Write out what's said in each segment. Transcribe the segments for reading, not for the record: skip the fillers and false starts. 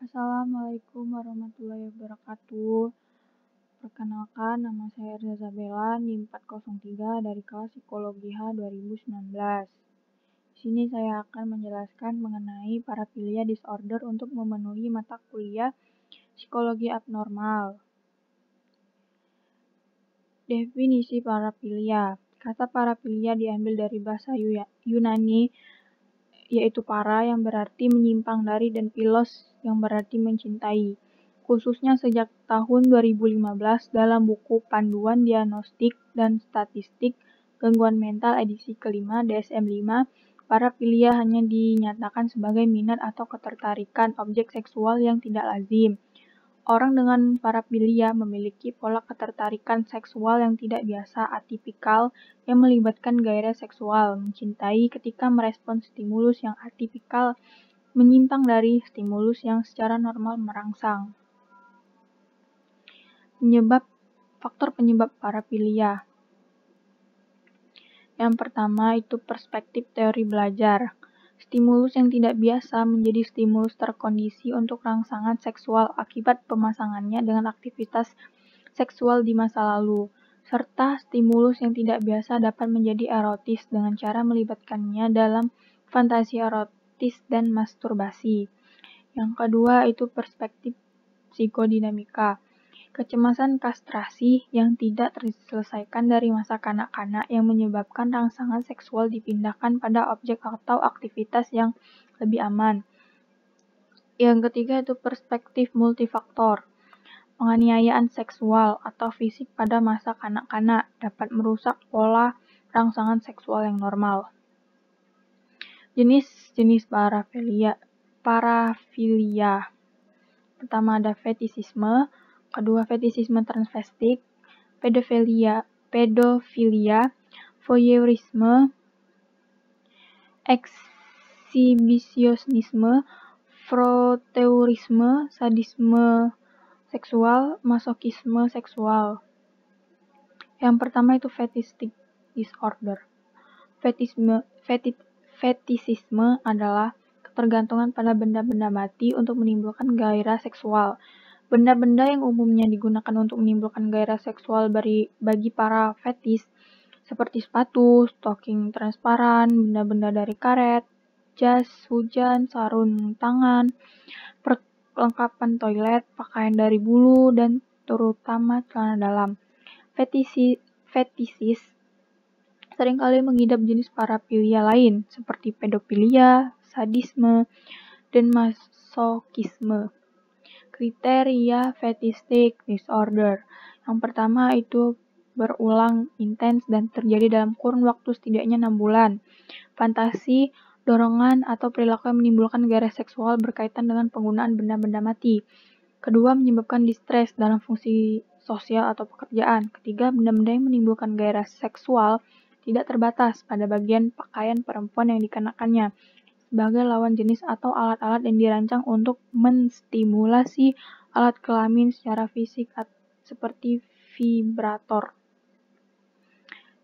Assalamualaikum warahmatullahi wabarakatuh. Perkenalkan, nama saya Erza Zabela, NIM 403 dari kelas Psikologi H 2019. Di sini saya akan menjelaskan mengenai paraphilia disorder untuk memenuhi mata kuliah Psikologi Abnormal. Definisi paraphilia. Kata paraphilia diambil dari bahasa Yunani, yaitu para yang berarti menyimpang dari dan philos yang berarti mencintai. Khususnya sejak tahun 2015 dalam buku Panduan Diagnostik dan Statistik Gangguan Mental edisi kelima DSM-5, paraphilia hanya dinyatakan sebagai minat atau ketertarikan objek seksual yang tidak lazim. Orang dengan paraphilia memiliki pola ketertarikan seksual yang tidak biasa atipikal yang melibatkan gairah seksual, mencintai ketika merespons stimulus yang atipikal, menyimpang dari stimulus yang secara normal merangsang. Faktor penyebab paraphilia. Yang pertama itu perspektif teori belajar. Stimulus yang tidak biasa menjadi stimulus terkondisi untuk rangsangan seksual akibat pemasangannya dengan aktivitas seksual di masa lalu, serta stimulus yang tidak biasa dapat menjadi erotis dengan cara melibatkannya dalam fantasi erotis dan masturbasi. Yang kedua itu perspektif psikodinamika. Kecemasan kastrasi yang tidak terselesaikan dari masa kanak-kanak yang menyebabkan rangsangan seksual dipindahkan pada objek atau aktivitas yang lebih aman. Yang ketiga itu perspektif multifaktor. Penganiayaan seksual atau fisik pada masa kanak-kanak dapat merusak pola rangsangan seksual yang normal. Jenis-jenis paraphilia. Pertama ada fetisisme, kedua fetisisme transvestik, pedofilia, voyeurisme, eksibisionisme, froteurisme, sadisme seksual, masokisme seksual. Yang pertama itu fetistic disorder. Fetisisme adalah ketergantungan pada benda-benda mati untuk menimbulkan gairah seksual. Benda-benda yang umumnya digunakan untuk menimbulkan gairah seksual bagi para fetis seperti sepatu, stocking transparan, benda-benda dari karet, jas hujan, sarung tangan, perlengkapan toilet, pakaian dari bulu, dan terutama celana dalam. Fetisis seringkali mengidap jenis paraphilia lain seperti pedofilia, sadisme, dan masokisme. Kriteria fetistic disorder. Yang pertama itu berulang intens dan terjadi dalam kurun waktu setidaknya 6 bulan. Fantasi, dorongan, atau perilaku yang menimbulkan gairah seksual berkaitan dengan penggunaan benda-benda mati. Kedua, menyebabkan distres dalam fungsi sosial atau pekerjaan. Ketiga, benda-benda yang menimbulkan gairah seksual tidak terbatas pada bagian pakaian perempuan yang dikenakannya sebagai lawan jenis atau alat-alat yang dirancang untuk menstimulasi alat kelamin secara fisik seperti vibrator.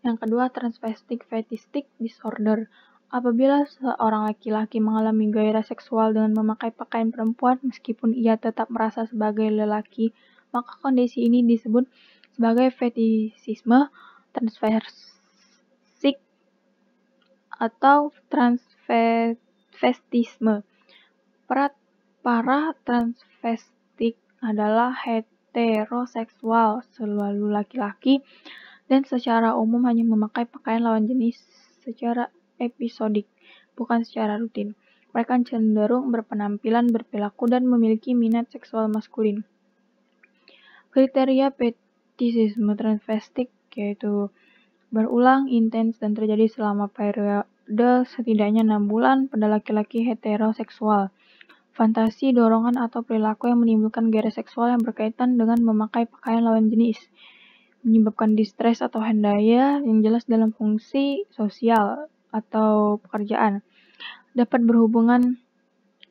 Yang kedua, transvestic fetistic disorder. Apabila seorang laki-laki mengalami gairah seksual dengan memakai pakaian perempuan meskipun ia tetap merasa sebagai lelaki, maka kondisi ini disebut sebagai fetisisme transvestik atau transvestisme. Para transvestik adalah heteroseksual, selalu laki-laki, dan secara umum hanya memakai pakaian lawan jenis secara episodik, bukan secara rutin. Mereka cenderung berpenampilan, berperilaku, dan memiliki minat seksual maskulin. Kriteria fetisisme transvestik yaitu berulang, intens, dan terjadi selama periode setidaknya 6 bulan pada laki-laki heteroseksual. Fantasi, dorongan, atau perilaku yang menimbulkan gairah seksual yang berkaitan dengan memakai pakaian lawan jenis. Menyebabkan distres atau hendaya yang jelas dalam fungsi sosial atau pekerjaan. Dapat berhubungan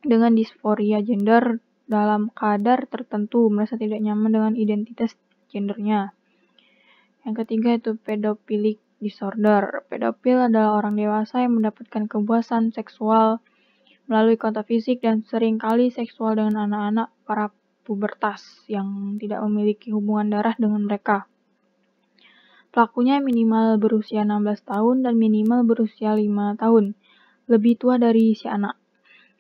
dengan disforia gender dalam kadar tertentu, merasa tidak nyaman dengan identitas gendernya. Yang ketiga itu pedophilic disorder. Pedofil adalah orang dewasa yang mendapatkan kepuasan seksual melalui kontak fisik dan seringkali seksual dengan anak-anak prapubertas yang tidak memiliki hubungan darah dengan mereka. Pelakunya minimal berusia 16 tahun dan minimal berusia 5 tahun, lebih tua dari si anak.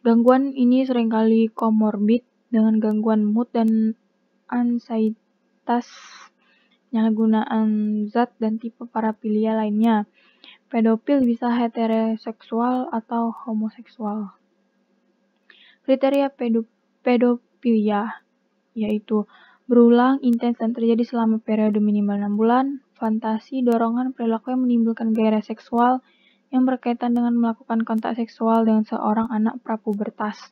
Gangguan ini seringkali komorbid dengan gangguan mood dan ansietas, penyalahgunaan zat dan tipe parafilia lainnya. Pedofil bisa heteroseksual atau homoseksual. Kriteria pedofilia yaitu berulang, intens, dan terjadi selama periode minimal 6 bulan, fantasi, dorongan, perilaku yang menimbulkan gairah seksual yang berkaitan dengan melakukan kontak seksual dengan seorang anak prapubertas.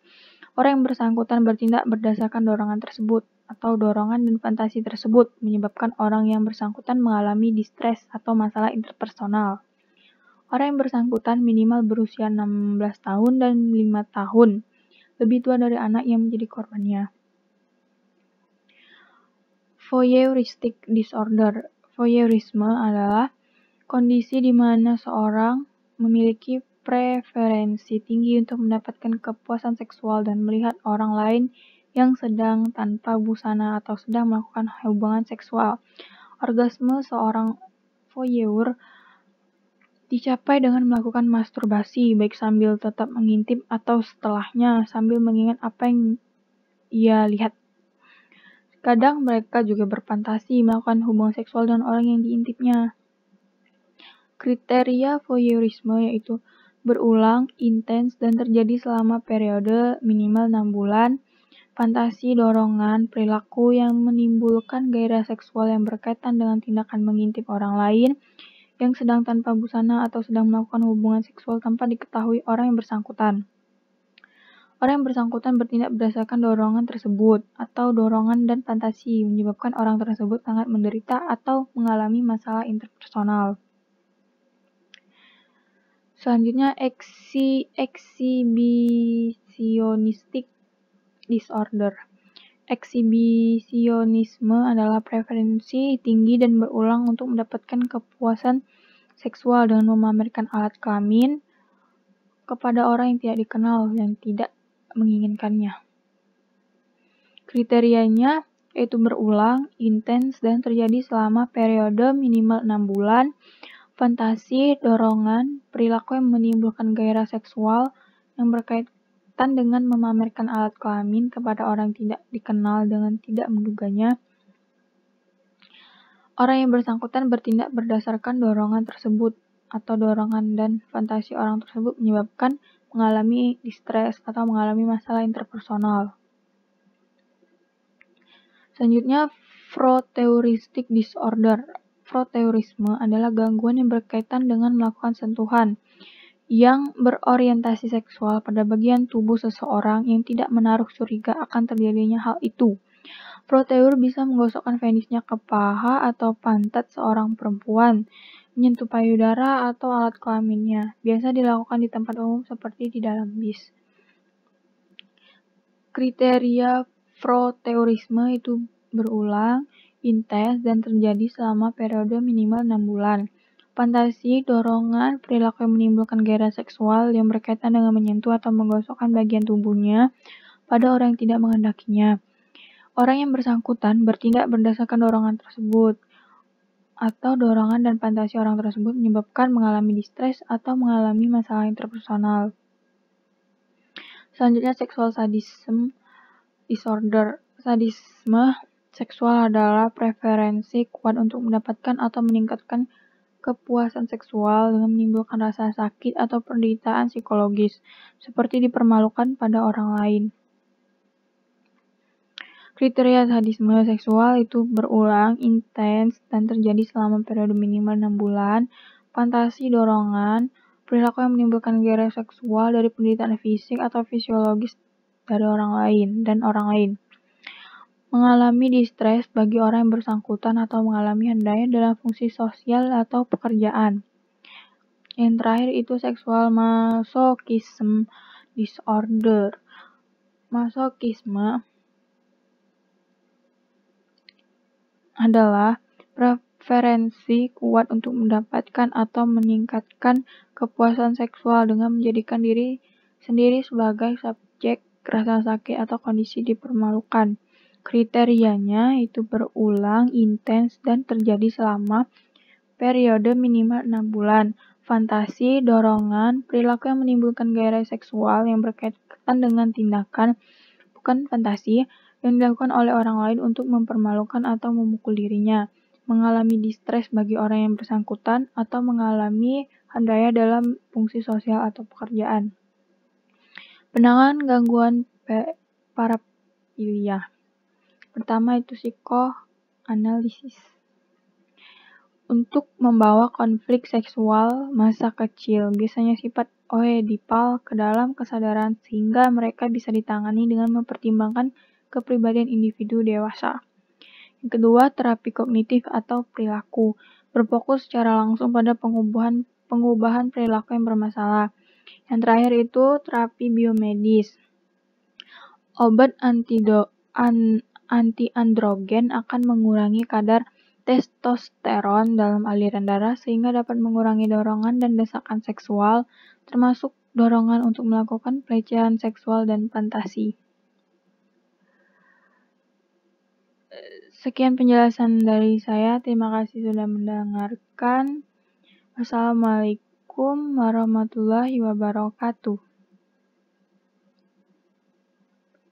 Orang yang bersangkutan bertindak berdasarkan dorongan tersebut, atau dorongan dan fantasi tersebut menyebabkan orang yang bersangkutan mengalami distres atau masalah interpersonal. Orang yang bersangkutan minimal berusia 16 tahun dan 5 tahun, lebih tua dari anak yang menjadi korbannya. Voyeuristic disorder. Voyeurisme adalah kondisi di mana seorang memiliki preferensi tinggi untuk mendapatkan kepuasan seksual dan melihat orang lain yang sedang tanpa busana atau sedang melakukan hubungan seksual. Orgasme seorang voyeur dicapai dengan melakukan masturbasi, baik sambil tetap mengintip atau setelahnya sambil mengingat apa yang ia lihat. Kadang mereka juga berfantasi melakukan hubungan seksual dengan orang yang diintipnya. Kriteria voyeurisme yaitu berulang, intens, dan terjadi selama periode minimal 6 bulan, fantasi, dorongan, perilaku yang menimbulkan gairah seksual yang berkaitan dengan tindakan mengintip orang lain yang sedang tanpa busana atau sedang melakukan hubungan seksual tanpa diketahui orang yang bersangkutan. Orang yang bersangkutan bertindak berdasarkan dorongan tersebut atau dorongan dan fantasi menyebabkan orang tersebut sangat menderita atau mengalami masalah interpersonal. Selanjutnya, exhibitionistic disorder. Exhibitionisme adalah preferensi tinggi dan berulang untuk mendapatkan kepuasan seksual dengan memamerkan alat kelamin kepada orang yang tidak dikenal yang tidak menginginkannya. Kriterianya yaitu berulang, intens, dan terjadi selama periode minimal 6 bulan, fantasi, dorongan, perilaku yang menimbulkan gairah seksual yang berkaitan dengan memamerkan alat kelamin kepada orang tidak dikenal dengan tidak menduganya. Orang yang bersangkutan bertindak berdasarkan dorongan tersebut atau dorongan dan fantasi orang tersebut menyebabkan mengalami distres atau mengalami masalah interpersonal. Selanjutnya, froteuristic disorder. Froteurisme adalah gangguan yang berkaitan dengan melakukan sentuhan yang berorientasi seksual pada bagian tubuh seseorang yang tidak menaruh curiga akan terjadinya hal itu. Froteur bisa menggosokkan penisnya ke paha atau pantat seorang perempuan, menyentuh payudara atau alat kelaminnya. Biasa dilakukan di tempat umum seperti di dalam bis. Kriteria froteurisme itu berulang, intens, dan terjadi selama periode minimal 6 bulan. Fantasi, dorongan, perilaku yang menimbulkan gairah seksual yang berkaitan dengan menyentuh atau menggosokkan bagian tubuhnya pada orang yang tidak menghendakinya. Orang yang bersangkutan bertindak berdasarkan dorongan tersebut atau dorongan dan fantasi orang tersebut menyebabkan mengalami distres atau mengalami masalah interpersonal. Selanjutnya, sexual sadism disorder. Sadisme seksual adalah preferensi kuat untuk mendapatkan atau meningkatkan kepuasan seksual dengan menimbulkan rasa sakit atau penderitaan psikologis, seperti dipermalukan pada orang lain. Kriteria sadisme seksual itu berulang, intens, dan terjadi selama periode minimal 6 bulan, fantasi, dorongan, perilaku yang menimbulkan gairah seksual dari penderitaan fisik atau fisiologis dari orang lain dan orang lain. Mengalami distres bagi orang yang bersangkutan atau mengalami hendaknya dalam fungsi sosial atau pekerjaan. Yang terakhir itu sexual masochism disorder. Masochisme adalah preferensi kuat untuk mendapatkan atau meningkatkan kepuasan seksual dengan menjadikan diri sendiri sebagai subjek rasa sakit atau kondisi dipermalukan. Kriterianya itu berulang, intens, dan terjadi selama periode minimal 6 bulan. Fantasi, dorongan, perilaku yang menimbulkan gairah seksual yang berkaitan dengan tindakan, bukan fantasi, yang dilakukan oleh orang lain untuk mempermalukan atau memukul dirinya. Mengalami distres bagi orang yang bersangkutan, atau mengalami handaya dalam fungsi sosial atau pekerjaan. Penanganan gangguan parafilia. Pertama itu psikoanalisis. Untuk membawa konflik seksual masa kecil, biasanya sifat oedipal ke dalam kesadaran sehingga mereka bisa ditangani dengan mempertimbangkan kepribadian individu dewasa. Yang kedua, terapi kognitif atau perilaku, berfokus secara langsung pada pengubahan perilaku yang bermasalah. Yang terakhir itu terapi biomedis. Obat antiandrogen akan mengurangi kadar testosteron dalam aliran darah sehingga dapat mengurangi dorongan dan desakan seksual, termasuk dorongan untuk melakukan pelecehan seksual dan fantasi. Sekian penjelasan dari saya. Terima kasih sudah mendengarkan. Wassalamualaikum warahmatullahi wabarakatuh.